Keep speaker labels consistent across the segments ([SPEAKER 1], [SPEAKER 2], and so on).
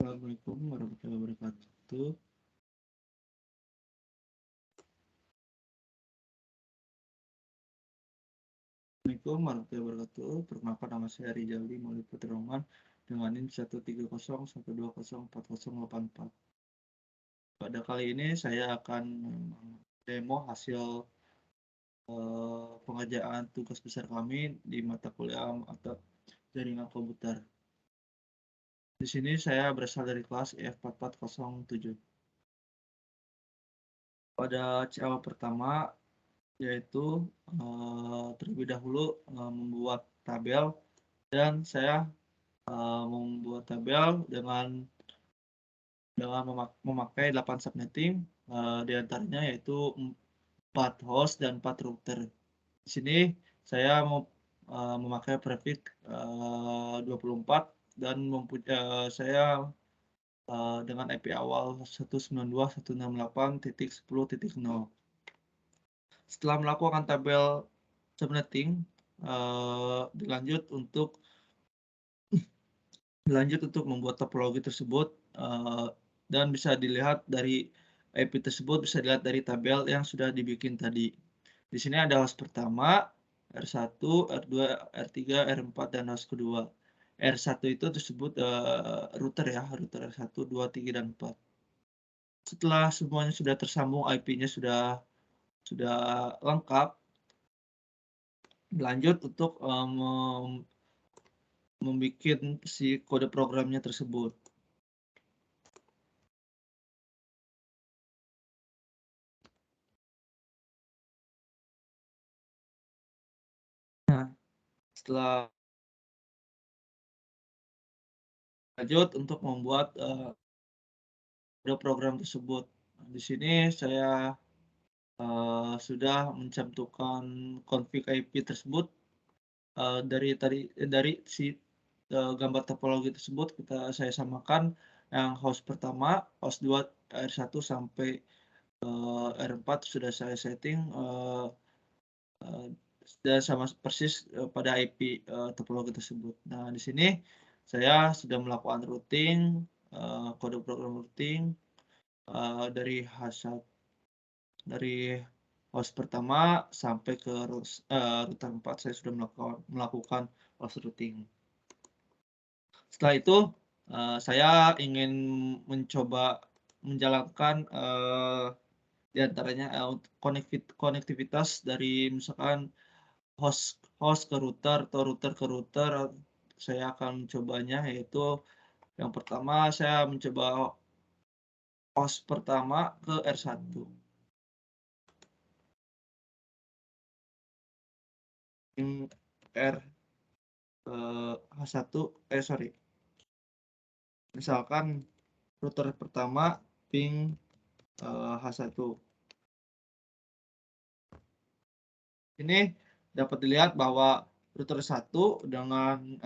[SPEAKER 1] Assalamualaikum warahmatullahi wabarakatuh. Assalamualaikum warahmatullahi wabarakatuh. Perkenalkan, nama saya Rizaldi Maulid Putraman dengan NIM 13012040844. Pada kali ini saya akan demo hasil pengerjaan tugas besar kami di mata kuliah atau jaringan komputer. Di sini saya berasal dari kelas F4407. Pada CL pertama, yaitu terlebih dahulu membuat tabel, dan saya membuat tabel dengan memakai 8 subnetting, diantaranya yaitu 4 host dan 4 router. Di sini saya memakai prefix 24 dan saya dengan IP awal 192.168.10.0. Setelah melakukan tabel subnetting, dilanjut untuk membuat topologi tersebut, dan bisa dilihat dari IP tersebut, bisa dilihat dari tabel yang sudah dibikin tadi. Di sini ada host pertama, R1, R2, R3, R4, dan host kedua. R1 itu tersebut router ya, router R1, 2, 3, dan 4. Setelah semuanya sudah tersambung, IP-nya sudah lengkap, lanjut untuk membuat si kode programnya tersebut. Nah, setelah lanjut untuk membuat kode program tersebut. Di sini saya sudah mencantumkan config IP tersebut. Dari si gambar topologi tersebut saya samakan yang host pertama, host 2, R1 sampai R4 sudah saya setting dan sama persis pada IP topologi tersebut. Nah, di sini saya sudah melakukan routing, kode program routing dari host pertama sampai ke router 4. Saya sudah melakukan host routing. Setelah itu saya ingin mencoba menjalankan diantaranya konektivitas dari misalkan host ke router atau router ke router. Saya akan mencobanya, yaitu yang pertama saya mencoba host pertama ke R1. Misalkan router pertama ping H1. Ini dapat dilihat bahwa router 1 dengan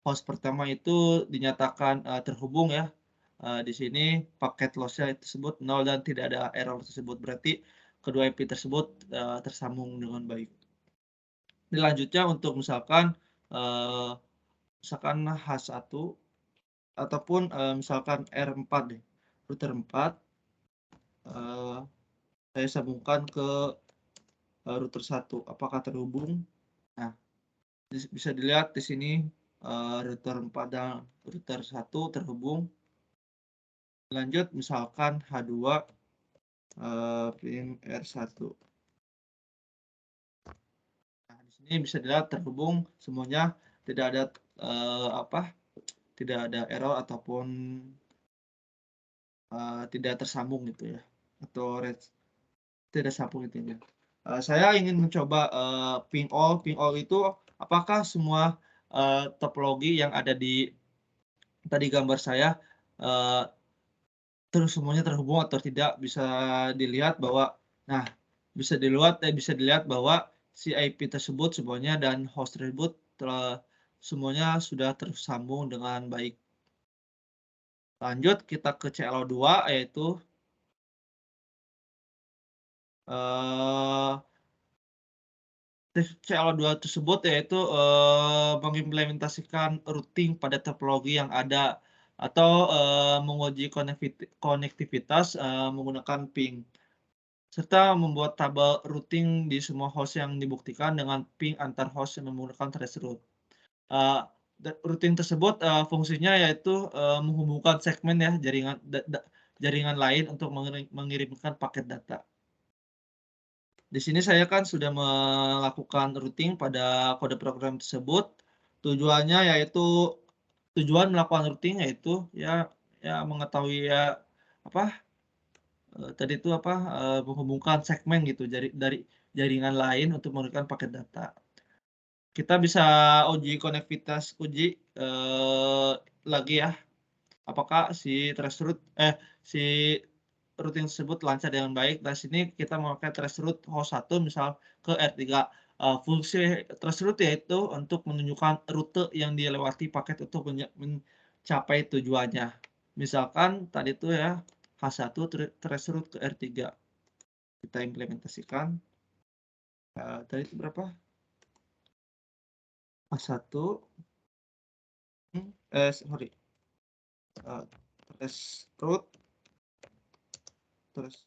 [SPEAKER 1] host pertama itu dinyatakan terhubung ya. Di sini paket loss-nya tersebut 0 dan tidak ada error tersebut. Berarti kedua IP tersebut tersambung dengan baik. Selanjutnya untuk misalkan H1 ataupun misalkan R4 deh, router 4, saya sambungkan ke router 1, apakah terhubung. Nah, bisa dilihat di sini router 4 dan router 1 terhubung. Lanjut misalkan H2 pin R1. Nah, di sini bisa dilihat terhubung semuanya, tidak ada error ataupun tidak tersambung gitu ya, atau tidak sambung gitu ya. Saya ingin mencoba ping all itu apakah semua topologi yang ada di tadi gambar saya terus semuanya terhubung atau tidak. Bisa dilihat bahwa bahwa si IP tersebut semuanya dan host tersebut semuanya sudah tersambung dengan baik. Lanjut kita ke CLO2, yaitu CLO2 tersebut yaitu mengimplementasikan routing pada topologi yang ada atau menguji konektivitas menggunakan ping, serta membuat tabel routing di semua host yang dibuktikan dengan ping antar host yang menggunakan traceroute. Routing tersebut fungsinya yaitu menghubungkan segmen ya jaringan lain untuk mengirimkan paket data. Di sini saya kan sudah melakukan routing pada kode program tersebut. Tujuan melakukan routing yaitu ya mengetahui tadi itu menghubungkan segmen gitu dari jaringan lain untuk menggunakan paket data. Kita bisa uji konektivitas lagi ya, apakah si routing tersebut lancar dengan baik. Nah, sini kita memakai traceroute host 1 misal ke R3. Fungsi traceroute yaitu untuk menunjukkan rute yang dilewati paket untuk mencapai tujuannya. Misalkan tadi itu ya H1 traceroute ke R3. Kita implementasikan. Tadi itu berapa? H1 sorry. Traceroute terus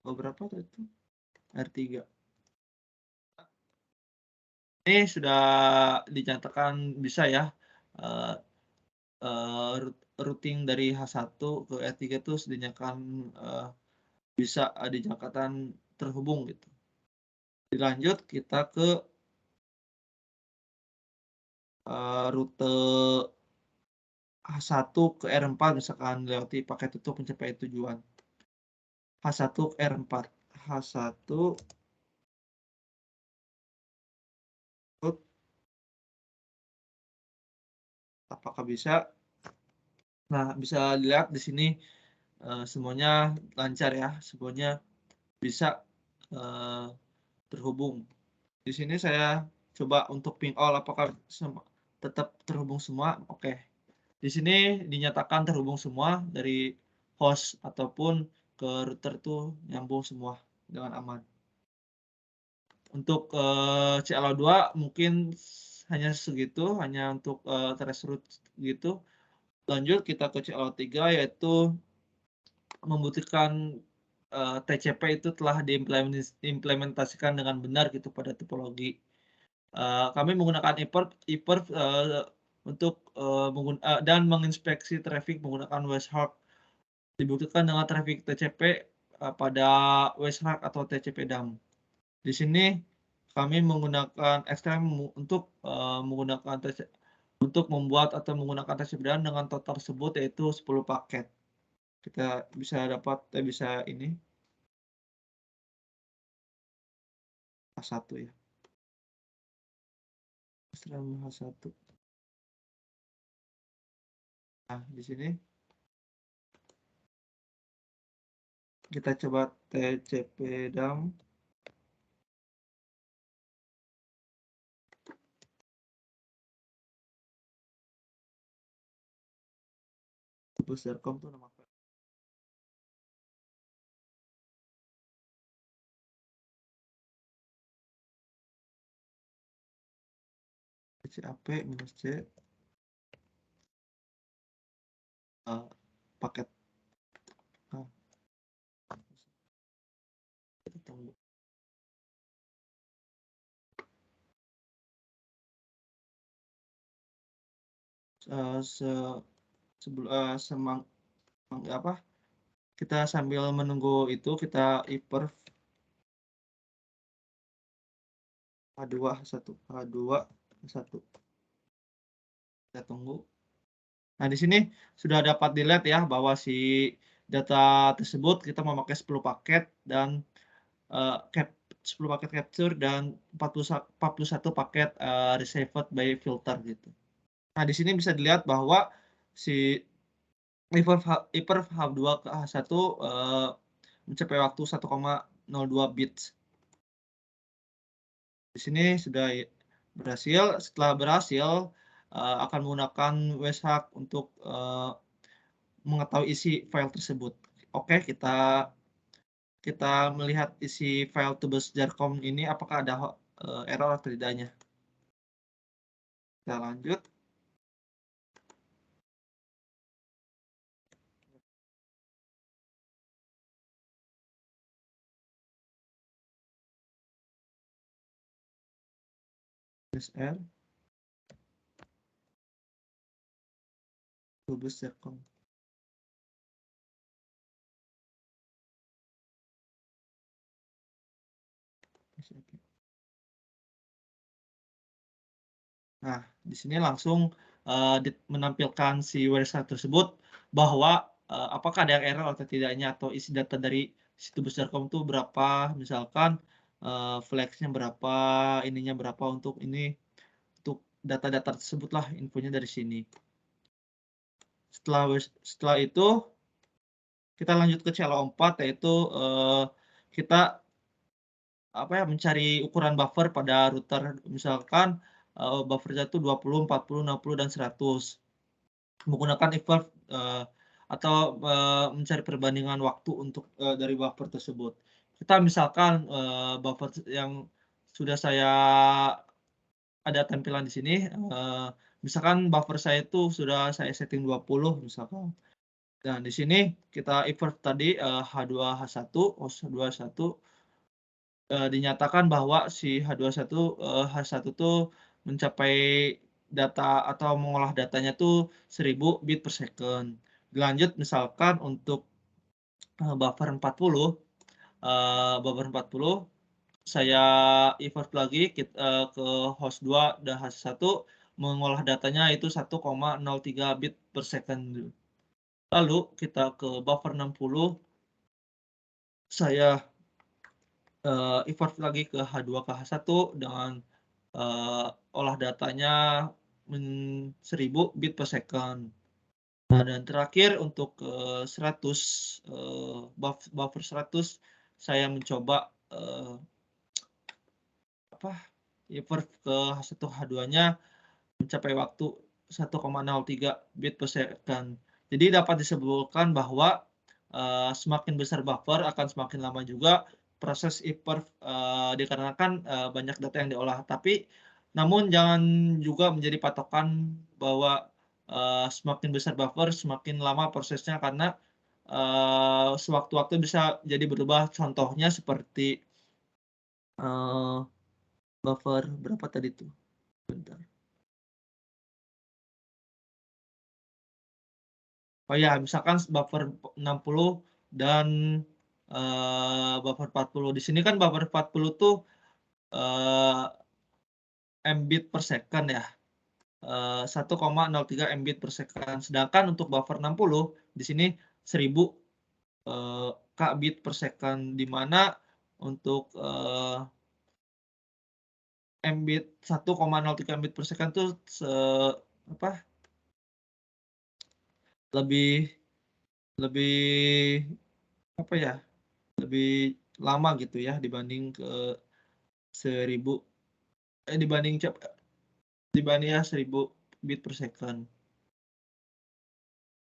[SPEAKER 1] berapa itu R3 ini sudah dinyatakan bisa ya routing dari H1 ke R3 itu dinyatakan bisa dinyatakan terhubung gitu. Dilanjut kita ke rute H1 ke R4 misalkan lewati paket untuk mencapai tujuan. H1 ke R4. H1 apakah bisa? Nah, bisa dilihat di sini semuanya lancar ya, semuanya bisa terhubung. Di sini saya coba untuk ping all apakah tetap terhubung semua. Oke. Di sini dinyatakan terhubung semua dari host ataupun ke router tuh nyambung semua dengan aman. Untuk CLO2 mungkin hanya segitu, hanya untuk traceroute gitu. Lanjut kita ke CLO3 yaitu membuktikan TCP itu telah diimplementasikan dengan benar gitu pada topologi. Kami menggunakan ePerf untuk dan menginspeksi traffic menggunakan Weshart. Dibuktikan dengan traffic TCP pada Weshart atau TCP dump. Di sini kami menggunakan ekstrem untuk membuat atau menggunakan TCP dump dengan total tersebut yaitu 10 paket. Kita bisa ini H1 ya. Ekstrem H1. Nah, di sini kita coba TCP dump. Bus.com tuh nama CAP minus C paket kita tunggu kita sambil menunggu itu kita ePerf H2 kita tunggu. Nah, di sini sudah dapat dilihat ya bahwa si data tersebut kita memakai 10 paket dan 10 paket capture dan 41 paket received by filter gitu. Nah, di sini bisa dilihat bahwa si ePerf H2 ke H1 mencapai waktu 1,02 bits. Di sini sudah berhasil. Setelah berhasil, akan menggunakan Weshart untuk mengetahui isi file tersebut. Oke, kita melihat isi file tubes.jar.com ini apakah ada error atau tidaknya. Kita lanjut. SR Bubus Serkom. Nah, di sini langsung menampilkan si website tersebut bahwa apakah ada yang error atau tidaknya, atau isi data dari situs Serkom itu berapa, misalkan flagsnya berapa, ininya berapa untuk ini, untuk data-data tersebut lah infonya dari sini. Setelah itu kita lanjut ke CLO4, yaitu kita mencari ukuran buffer pada router, misalkan buffernya itu 20, 40, 60, dan 100. Menggunakan evolve atau mencari perbandingan waktu untuk dari buffer tersebut. Kita misalkan buffer yang sudah saya ada tampilan di sini, misalkan buffer saya itu sudah saya setting 20 misalkan. Dan di sini kita evolve tadi H2H1, host H2H1 dinyatakan bahwa si H21 H1 itu mencapai data atau mengolah datanya tuh 1000 bit per second. Dilanjut misalkan untuk buffer 40 saya evolve lagi ke host 2 dan host 1 mengolah datanya itu 1,03 bit per second. Lalu kita ke buffer 60, saya evolve lagi ke H2 ke H1 dengan olah datanya 1000 bit per second. Nah, dan terakhir untuk 100 buffer 100 saya mencoba evolve ke H1 H2-nya mencapai waktu 1,03 bit per second. Jadi dapat disimpulkan bahwa semakin besar buffer akan semakin lama juga proses evolve dikarenakan banyak data yang diolah. Tapi namun jangan juga menjadi patokan bahwa semakin besar buffer semakin lama prosesnya, karena sewaktu-waktu bisa jadi berubah. Contohnya seperti buffer berapa tadi tuh? Bentar. Oh ya, misalkan buffer 60 dan buffer 40. Di sini kan buffer 40 tuh Mbit per second ya. 1,03 Mbit per second. Sedangkan untuk buffer 60 di sini 1000 Kbit per second, di mana untuk Mbit 1,03 Mbit per second tuh lebih lebih lama gitu ya dibanding ke 1000 dibanding 1000 bit per second.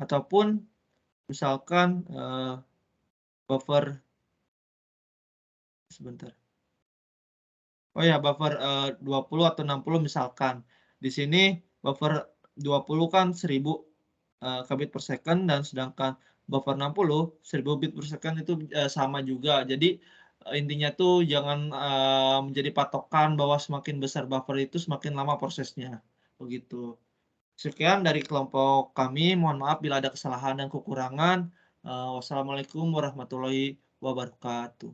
[SPEAKER 1] Ataupun misalkan buffer sebentar. Oh ya, buffer 20 atau 60 misalkan. Di sini buffer 20 kan 1000 kbit per second, dan sedangkan buffer 60 1000 bit per second itu sama juga. Jadi intinya tuh jangan menjadi patokan bahwa semakin besar buffer itu semakin lama prosesnya. Begitu. Sekian dari kelompok kami. Mohon maaf bila ada kesalahan dan kekurangan. Wassalamualaikum warahmatullahi wabarakatuh.